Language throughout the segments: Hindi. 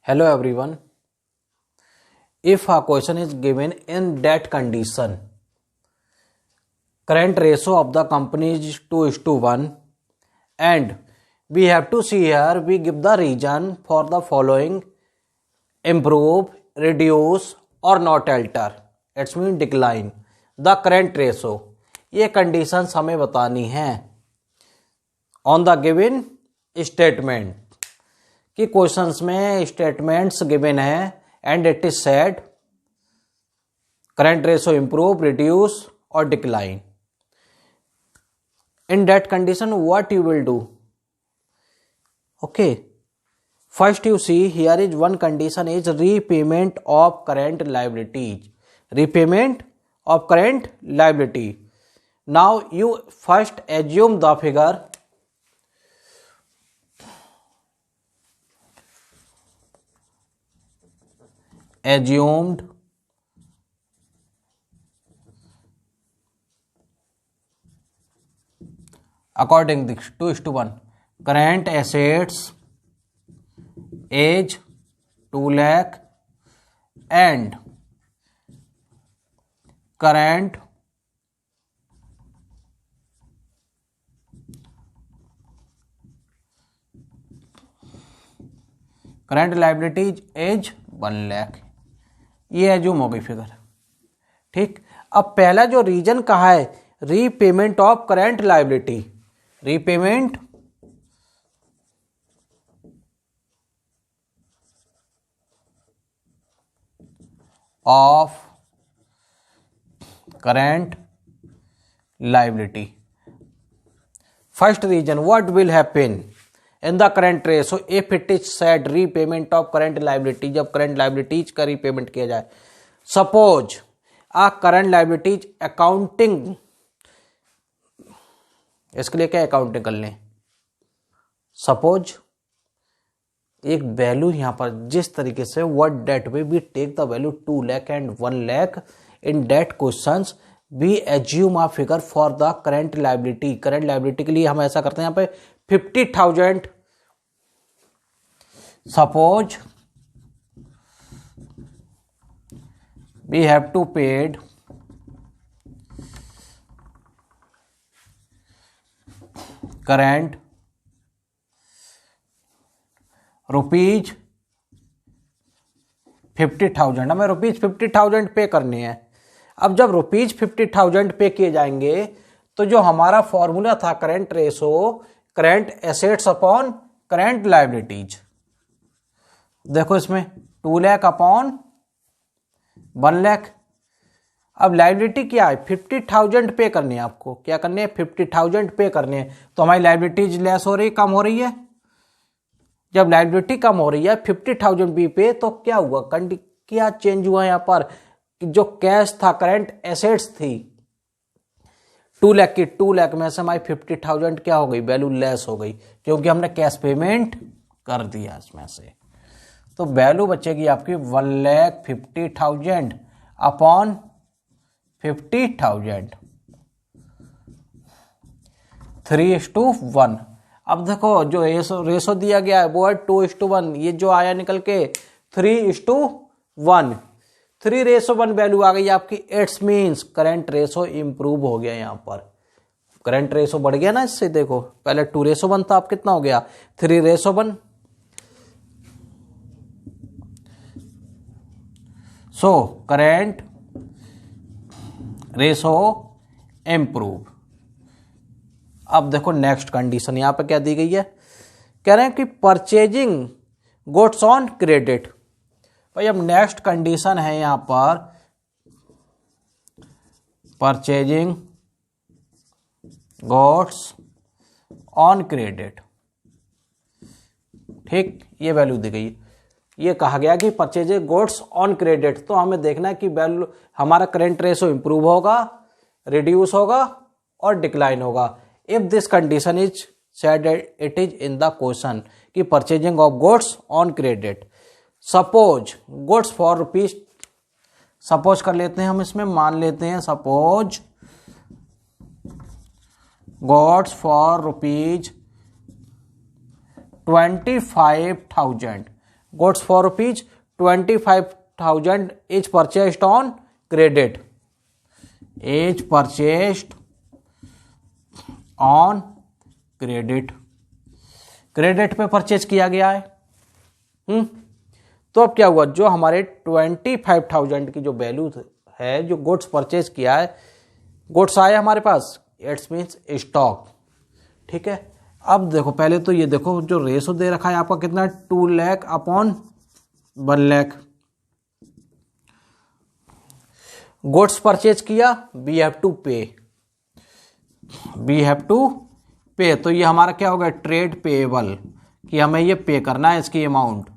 Hello everyone. If a question is given in that condition, current ratio of the company is 2:1 and we have to see here we give the reason for the following: improve, reduce or not alter. It's mean decline the current ratio. ये conditions हमें बतानी है on the given statement कि क्वेश्चंस में स्टेटमेंट्स गिवन है and it is said current ratio improve, reduce और decline. In that condition what you will do? Okay, first you see here is one condition is repayment of current liabilities. Repayment of current liability. Now you first assume the figure. Assumed according to 2:1 current assets age 2 lakh and current liabilities age 1 lakh. ये एज्यूम हो गई फिगर. ठीक, अब पहला जो रीजन कहा है repayment of current liability. Repayment of current liability. First reason what will happen in the current ratio if it is said repayment of current liability. जब करंट लायबिलिटीज का रीपेमेंट किया जाए, suppose a current liabilities accounting, इसके लिए क्या अकाउंटिंग कर लें. सपोज एक वैल्यू यहां पर जिस तरीके से what that way we take the value 2 lakh and 1 lakh in that questions we assume a figure for the current liability. Current liability के लिए हम ऐसा करते हैं यहां पे 50,000. Suppose we have to paid current rupees 50,000. हमें रुपीज 50,000 पे करने हैं. अब जब रुपीज 50,000 पे किए जाएंगे तो जो हमारा फॉर्मूला था current ratio, current assets upon current liabilities, देखो इसमें 2 lakh अपॉन 1 lakh. अब लायबिलिटी क्या है? 50,000 पे करने हैं आपको. क्या करने हैं? 50,000 पे करने हैं. तो हमारी लायबिलिटीज लेस हो रही, कम हो रही है. जब लायबिलिटी कम हो रही है 50,000 बी पे, तो क्या हुआ? क्या चेंज हुआ यहां पर? जो कैश था, करंट एसेट्स थी 2 lakh की, 2 lakh में से हमारी 50,000 क्या हो गई? वैल्यू लेस हो गई, क्योंकि हमने कैश पेमेंट कर दिया इसमें से. तो वैल्यू बचेगी आपकी 1,50,000 अपॉन 50,000, 3:1. अब देखो जो रेशो दिया गया है वो है 2:1. ये जो आया निकल के 3:1, 3:1 वैल्यू आ गई आपकी. It's means current ratio improve हो गया. यहां पर करंट रेशो बढ़ गया ना इससे. देखो पहले 2:1 था, अब कितना हो गया? 3:1. सो करंट रेशो इंप्रूव. अब देखो नेक्स्ट कंडीशन यहां पे क्या दी गई है. कह रहे हैं कि परचेजिंग गुड्स ऑन क्रेडिट. भाई अब नेक्स्ट कंडीशन है यहां पर परचेजिंग गुड्स ऑन क्रेडिट. ठीक, ये वैल्यू दी गई. ये कहा गया कि परचेजिंग गुड्स ऑन क्रेडिट. तो हमें देखना है कि वैल्यू हमारा करंट रेशो इंप्रूव होगा, रिड्यूस होगा और डिक्लाइन होगा. If this condition is said it is in the question कि purchasing of goods on credit. Suppose goods for rupees, suppose कर लेते हैं हम, इसमें मान लेते हैं suppose goods for rupees 25,000. Goods for rupees 25,000 is purchased on credit, is purchased on credit, credit पे परचेज किया गया है। तो अब क्या हुआ, जो हमारे 25,000 की जो वैल्यू है, जो गुड्स परचेज किया है, गुड्स आए हमारे पास, इट्स मीन्स स्टॉक। ठीक है, अब देखो पहले तो ये देखो जो रेशो दे रखा है आपका कितना, 2 lakh upon 1 lakh. Goods purchase किया, वी हैव टू पे, वी हैव टू पे, तो ये हमारा क्या होगा, ट्रेड पेएबल, कि हमें ये पे करना है इसकी अमाउंट।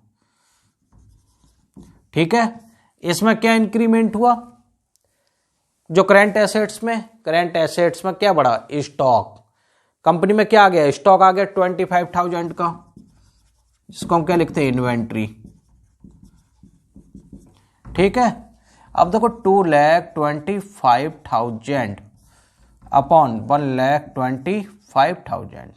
ठीक है, इसमें क्या इंक्रीमेंट हुआ, जो करंट एसेट्स में, करंट एसेट्स में क्या बढ़ा, स्टॉक। कंपनी में क्या आ गया, स्टॉक आ गया 25,000 का, जिसको हम क्या लिखते हैं, इन्वेंट्री। ठीक है, अब देखो 2,25,000 अपॉन 1,25,000,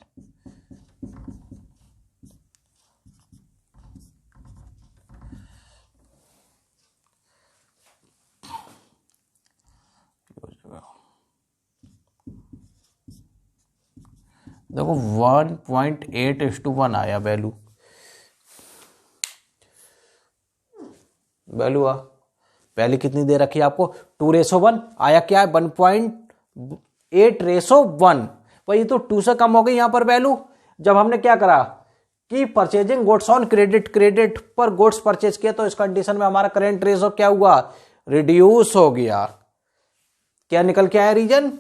देखो 1.8:1 आया वैल्यू, वैल्यू पहले कितनी दे रखी है आपको, 2:1 आया, क्या है 1.8:1, भाई तो 2 से कम हो गई यहां पर वैल्यू। जब हमने क्या करा कि purchasing goods on credit, credit पर गुड्स परचेज किया, तो इस कंडीशन में हमारा करंट रेशो क्या हुआ, रिड्यूस हो गया। क्या निकल के आया reason,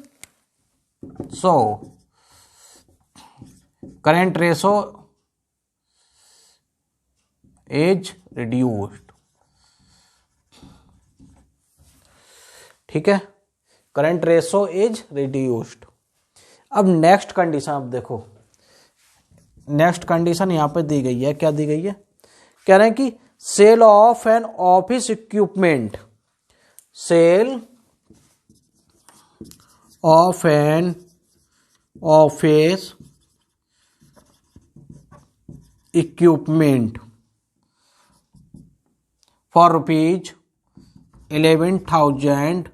so current ratio is reduced. ठीक है, करंट रेशो इज रिड्यूस्ड। अब नेक्स्ट कंडीशन, अब देखो नेक्स्ट कंडीशन यहां पे दी गई है, क्या दी गई है, कह रहे हैं कि sale of an office equipment, sale of an office equipment for rupees 11,000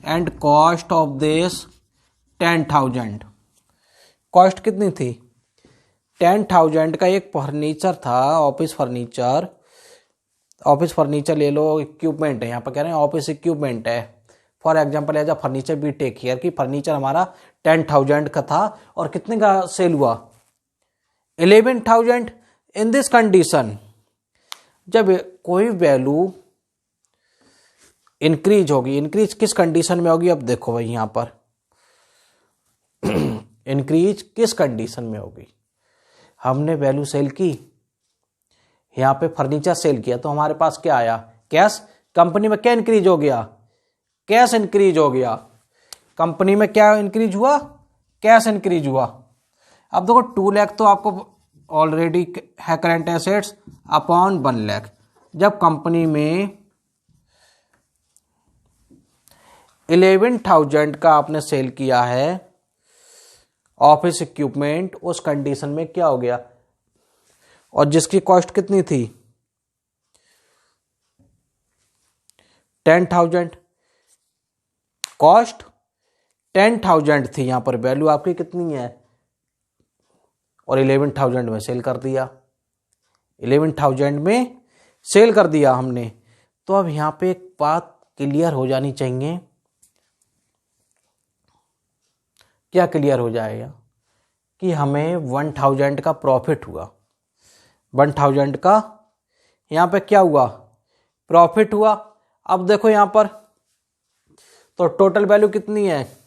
and cost of this 10,000। Cost कितनी थी, 10,000 का एक फर्नीचर था, ऑफिस फर्नीचर, ऑफिस फर्नीचर ले लो, इक्विपमेंट है, यहाँ पर कह रहे हैं ऑफिस इक्विपमेंट है। For example as a furniture we take here कि फर्नीचर हमारा 10,000 का था और कितने का सेल हुआ, 11,000। इन दिस कंडीशन, जब कोई वैल्यू इंक्रीज होगी, इंक्रीज किस कंडीशन में होगी, अब देखो भाई यहां पर इंक्रीज किस कंडीशन में होगी, हमने वैल्यू सेल की, यहां पे फर्नीचर सेल किया, तो हमारे पास क्या आया, कैश। कंपनी में क्या इंक्रीज हो गया, कैश इंक्रीज हो गया। कंपनी में क्या इंक्रीज हुआ, कैश इंक्रीज हुआ। अब देखो 2 लाख तो आपको ऑलरेडी है करंट एसेट्स अपॉन 1 लाख। जब कंपनी में 11,000 का आपने सेल किया है ऑफिस इक्विपमेंट, उस कंडीशन में क्या हो गया, और जिसकी कॉस्ट कितनी थी 10,000, कॉस्ट 10,000 थी, यहां पर वैल्यू आपकी कितनी है, और 11,000 में सेल कर दिया, 11,000 में सेल कर दिया हमने। तो अब यहां पे एक बात क्लियर हो जानी चाहिए, क्या क्लियर हो जाएगा, कि हमें 1,000 का प्रॉफिट हुआ, 1,000 का यहां पे क्या हुआ, प्रॉफिट हुआ। अब देखो यहां पर तो टोटल वैल्यू कितनी है,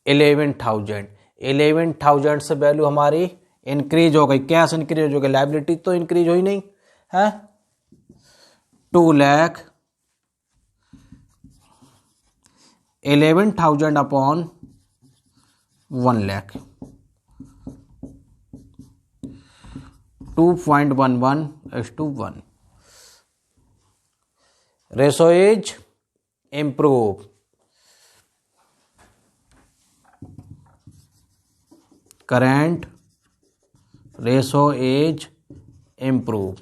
11,000, 11,000 से वैल्यू हमारी इंक्रीज हो गई, कैश इंक्रीज हो गई, लायबिलिटी तो इंक्रीज हो ही नहीं है। 2 lakh 11,000 upon 1 lakh, 2.11:1। Ratio is improve. Current ratio is improve.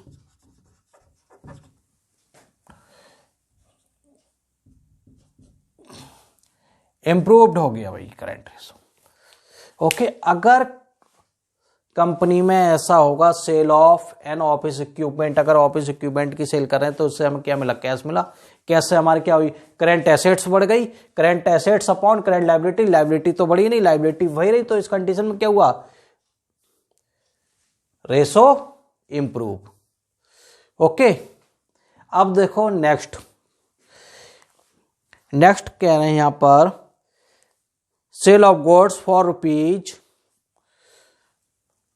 Improved हो गया भाई करंट रेशो। ओके, अगर कंपनी में ऐसा होगा sale of an office equipment, अगर ऑफिस इक्विपमेंट की सेल कर रहे हैं तो उससे हमें क्या मिला, कैश मिला। कैश से हमारी क्या हुई, करंट एसेट्स बढ़ गई। Current assets upon current liability, liability तो बढ़ी नहीं, लायबिलिटी वही रही। तो इस कंडीशन में क्या हुआ, रेशो इंप्रूव। ओके, अब देखो नेक्स्ट कह रहे हैं यहां पर sale of goods for rupees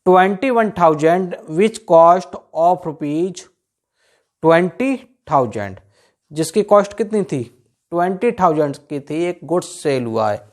21,000 which cost of rupees 20,000, जिसकी कॉस्ट कितनी थी, 20,000 की थी। एक गुड्स सेल हुआ है।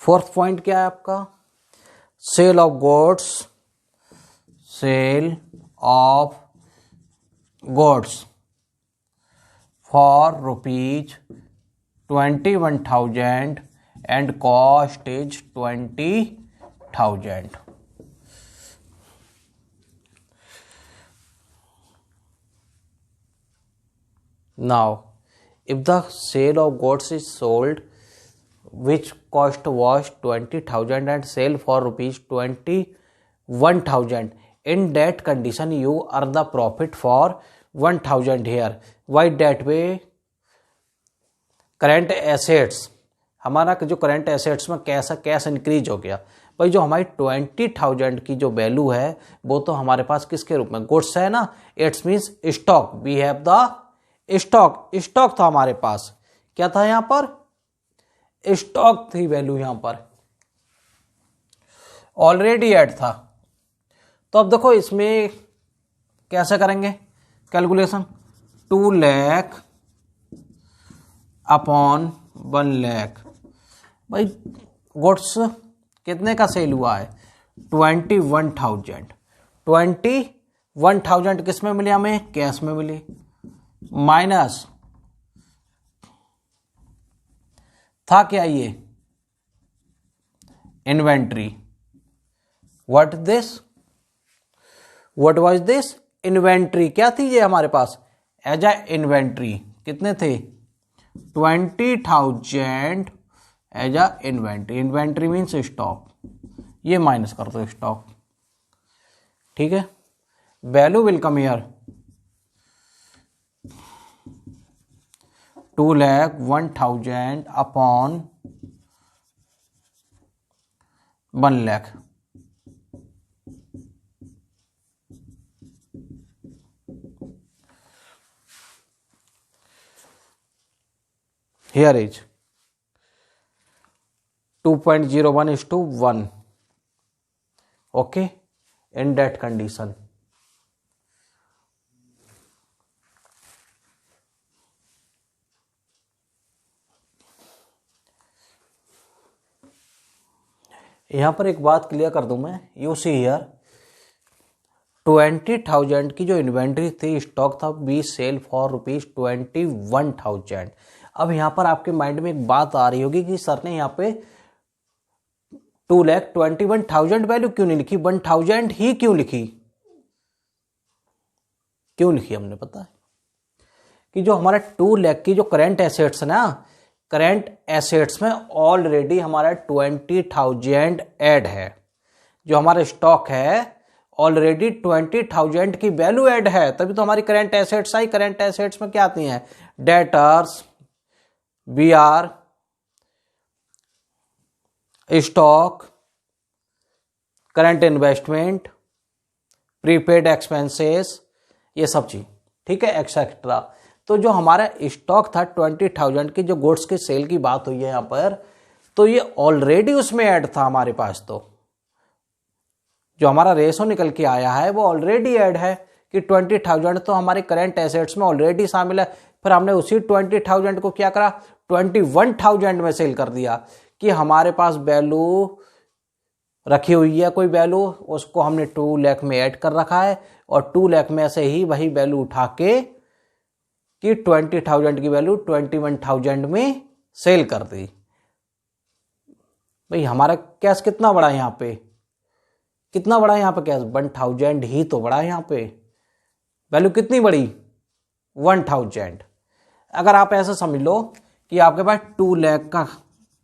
फोर्थ पॉइंट क्या है आपका, sale of goods for rupees 21,000 and cost is 20,000। Now, if the sale of goods is sold, which cost was 20,000 and sale for rupees 21,000, in that condition you earn the profit for 1,000 here. Why that way? Current assets, हमारा जो करंट एसेट्स में कैश इंक्रीज हो गया भाई। जो हमारी 20,000 की जो वैल्यू है वो तो हमारे पास किसके रूप में, गुड्स है ना। It's means stock, we have the stock था हमारे पास। क्या था यहां पर, स्टॉक थी वैल्यू, यहां पर ऑलरेडी ऐड था। तो अब देखो इसमें कैसे करेंगे कैलकुलेशन, 2 लाख अपॉन 1 लाख। भाई गुड्स कितने का सेल हुआ है, 21,000 किस में मिली हमें, कैश में मिली, माइनस था क्या ये inventory. What was this inventory, क्या थी ये हमारे पास एज अ इन्वेंट्री, कितने थे 20,000 as a inventory. Inventory means stock, ये माइनस कर दो स्टॉक, ठीक है। Value will come here 2,01,000 upon 1 lakh. Here is 2.01:1. Okay, in that condition. यहां पर एक बात क्लियर कर दूं मैं, यू सी हियर 20,000 की जो इन्वेंट्री थी, स्टॉक था, बी सेल फॉर रुपीज 21,000। अब यहां पर आपके माइंड में एक बात आ रही होगी कि सर ने यहां पे 2,21,000 वैल्यू क्यों नहीं लिखी, 1,000 ही क्यों लिखी हमने, पता है कि जो हमारा 2 लाख की जो करंट एसेट्स ना, करंट एसेट्स में ऑलरेडी हमारा 20,000 ऐड है। जो हमारा स्टॉक है ऑलरेडी 20,000 की वैल्यू ऐड है, तभी तो हमारी करंट एसेट्स आई। करंट एसेट्स में क्या आती हैं, debtors, BR, stock, current investment, prepaid expenses, ये सब चीज, ठीक है, एक्सेट्रा। तो जो हमारा स्टॉक था 20,000 की, जो गुड्स की सेल की बात हुई है यहां पर, तो ये ऑलरेडी उसमें ऐड था हमारे पास। तो जो हमारा रेशो निकल के आया है वो ऑलरेडी ऐड है। कि 20,000 तो हमारे करेंट एसेट्स में ऑलरेडी शामिल है, फिर हमने उसी 20,000 को क्या करा, 21,000 में सेल कर दिया कि हमारे पास वैल्यू रखी हुई है कोई वैल्यू, उसको हमने 2 लाख में ऐड कर रखा है और 2 लाख में से ही वही वैल्यू उठा के कि 20,000 की वैल्यू 21,000 में सेल कर दी। भाई हमारा कैश कितना बड़ा है यहाँ पे, कितना बड़ा है यहाँ पे कैश, 1,000 ही तो बड़ा है यहाँ पे, वैल्यू कितनी बड़ी, 1,000। अगर आप ऐसा समझ लो कि आपके पास 2 लाख का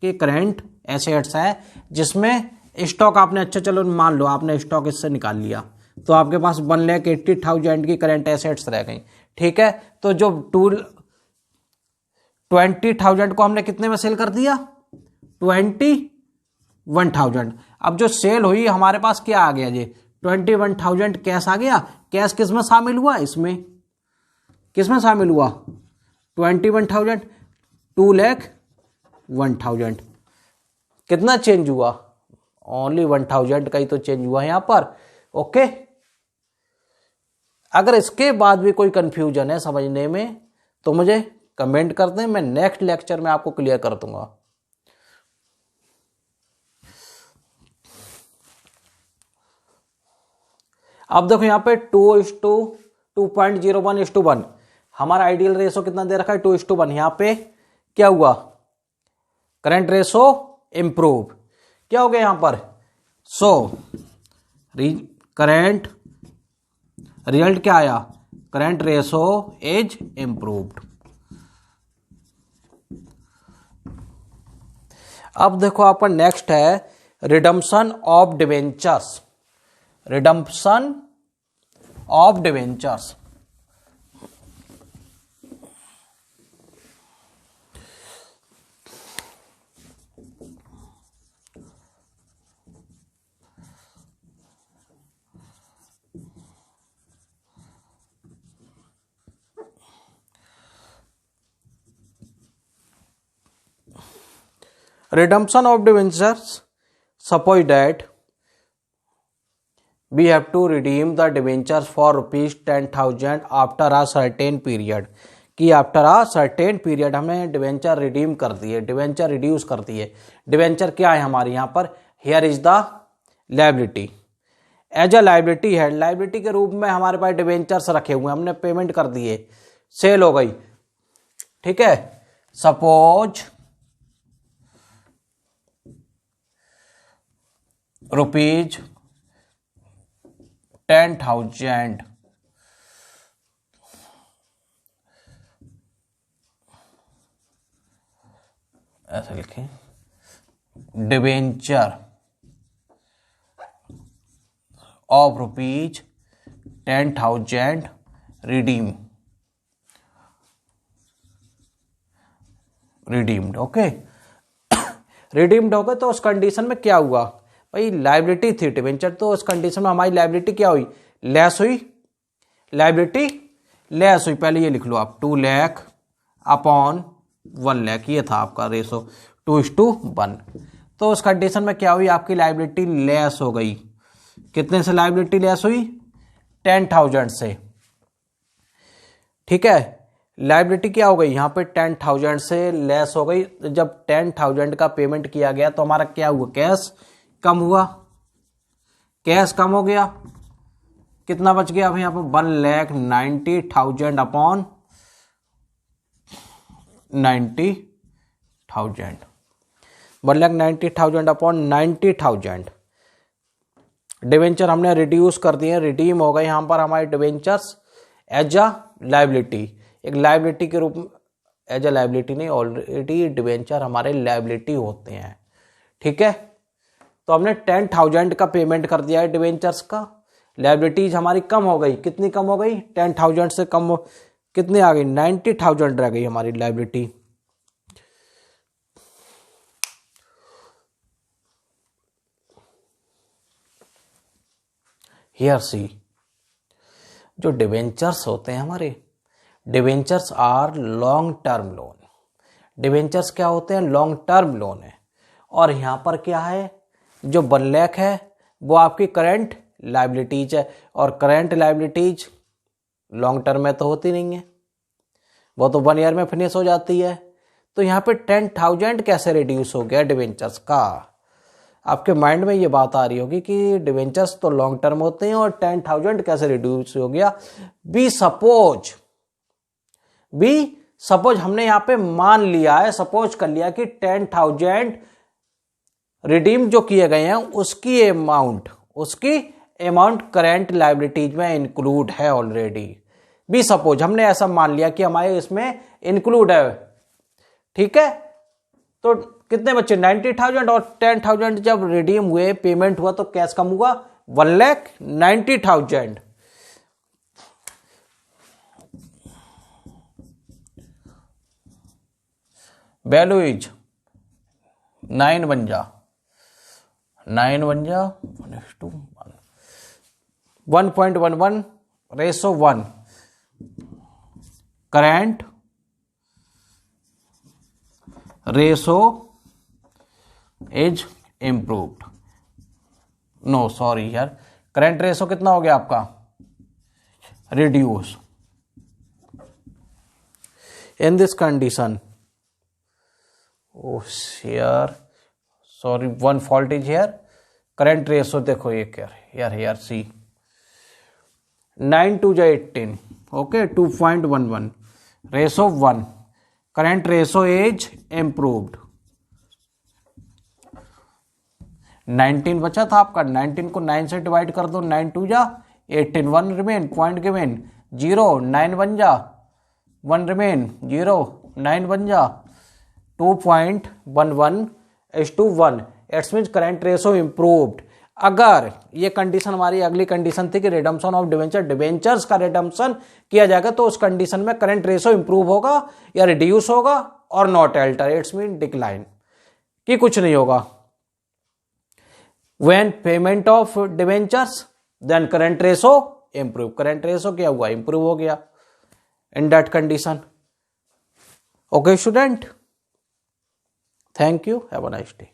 के करेंट एसेट्स हैं जिसमें स्टॉक आपने, अच्छा चलो मान लो आपने स्टॉक इससे निकाल लिया तो आपके पास 1,80,000 की करेंट एसेट्स रह गई, ठीक है। तो जो 20,000 को हमने कितने में सेल कर दिया, 21,000। अब जो सेल हुई हमारे पास क्या आ गया जी, 21,000 कैश आ गया। कैश किस में शामिल हुआ, इसमें किस में शामिल हुआ, 21,000, 2,01,000। कितना चेंज हुआ, ओनली 1,000 का ही तो चेंज हुआ है यहां पर। ओके, अगर इसके बाद भी कोई कंफ्यूजन है समझने में तो मुझे कमेंट कर दें, मैं नेक्स्ट लेक्चर में आपको क्लियर कर दूंगा। अब देखो यहां पे 2:2.01:1 हमारा आइडियल रेशो कितना दे रखा है, 2:1। यहां पे क्या हुआ, करंट रेशो इंप्रूव, क्या हो गया यहां पर, सो करंट रिजल्ट क्या आया, करंट रेशो इज इंप्रूव्ड। अब देखो आपका नेक्स्ट है redemption of debentures, redemption of debentures. Redemption of debentures, suppose that we have to redeem the debentures for ₹10,000 after a certain period, कि आफ्टर अ सर्टेन पीरियड हमें डिवेंचर रिडीम कर दिए, डिवेंचर रिड्यूस कर दिए। डिवेंचर क्या है हमारे यहाँ पर, here is the liability, as a liability है, लायबिलिटी के रूप में हमारे पास डिवेंचर्स रखे हुए, हमने पेमेंट कर दिए, सेल हो गई, ठीक है। सपोज ₹10,000 ऐसा लिखें, debenture of ₹10,000 redeemed, okay. Redeemed हो गए तो उस कंडीशन में क्या हुआ भाई, लायबिलिटी थी डिवेंचर, तो उस कंडीशन में हमारी लायबिलिटी क्या हुई, लेस हुई, लायबिलिटी लेस हुई। पहले ये लिख लो आप, 2 लाख अपॉन 1 लाख, ये था आपका रेशो 2:1। तो उस कंडीशन में क्या हुई, आपकी लायबिलिटी लेस हो गई, कितने से लायबिलिटी लेस हुई, 10,000 से, ठीक है। लायबिलिटी क्या हो गई यहाँ पे, 10,000 से लेस हो गई। जब 10,000 का पेमेंट किया गया तो हमारा क्या हुआ, कैश कम हुआ, कैश कम हो गया, कितना बच गया अब यहाँ पर, 1,90,000 अपॉन 90,000, 1,90,000 अपॉन 90,000। डिवेंचर हमने रिड्यूस कर दिए, रिडीम हो गए यहाँ पर हमारे डिवेंचर्स एज अ लायबिलिटी, एक लायबिलिटी के रूप में, एज अ लायबिलिटी नहीं, ऑलरेडी डिवेंचर हमारे लायबिलिटी होते हैं, ठीक है। तो हमने 10,000 का पेमेंट कर दिया है डिवेंचर्स का, लायबिलिटीज हमारी कम हो गई, कितनी कम हो गई, 10,000 से कम कितनी आ गई, 90,000 रह गई हमारी लायबिलिटी। हियर सी, जो डिवेंचर्स होते हैं हमारे, debentures are long term loan, debentures क्या होते हैं, लॉन्ग टर्म लोन है। और यहां पर क्या है, जो 1 लाख है वो आपकी करंट लायबिलिटीज है, और करंट लायबिलिटीज लॉन्ग टर्म में तो होती नहीं है, वो तो 1 ईयर में फिनिश हो जाती है। तो यहाँ पे 10,000 कैसे रिड्यूस हो गया डिवेंचर्स का? आपके माइंड में ये बात आ रही होगी कि डिवेंचर्स तो लॉन्ग टर्म होते हैं और 10,000 कैसे रिड्यूस हो गया। बी सपोज हमने यहाँ पे मान लिया है, सपोज कर लिया कि 10,000 रिडीम जो किए गए हैं उसकी अमाउंट करेंट लायबिलिटीज में इंक्लूड है ऑलरेडी। बी सपोज हमने ऐसा मान लिया कि हमारे इसमें इंक्लूड है, ठीक है। तो कितने बच्चे 90,000 और 10,000 जब रिडीम हुए, पेमेंट हुआ, तो कैश कम हुआ 1,90,000। वैल्यू इज 9 बन जा 1.11 ratio 1 current ratio is improved. No sorry यार, करंट रेशो कितना हो गया आपका? Reduce. In this condition, oh यार sorry, one fault is here. Current ratio देखो ये क्या यार सी 9 2 18, okay 2.11 ratio 1 current ratio is improved. 19 बचा था आपका, 19 को 9 से डिवाइड कर दो, 9 2 जा 18, 1 रिमेन, पॉइंट गिवन 0, 9 बन जा 1 रिमेन 0, 9 बन जा 2.11:1। It's means current ratio improved. अगर ये कंडीशन हमारी अगली कंडीशन थी कि रिडम्पशन ऑफ डिवेंचर्स का रिडम्पशन किया जाएगा, तो उस कंडीशन में करंट रेशो इंप्रूव होगा या रिड्यूस होगा और not alter, it's mean decline, कि कुछ नहीं होगा। When payment of debentures then current ratio improve. Current ratio क्या हुआ? इंप्रूव हो गया in that condition. Okay student, thank you, have a nice day.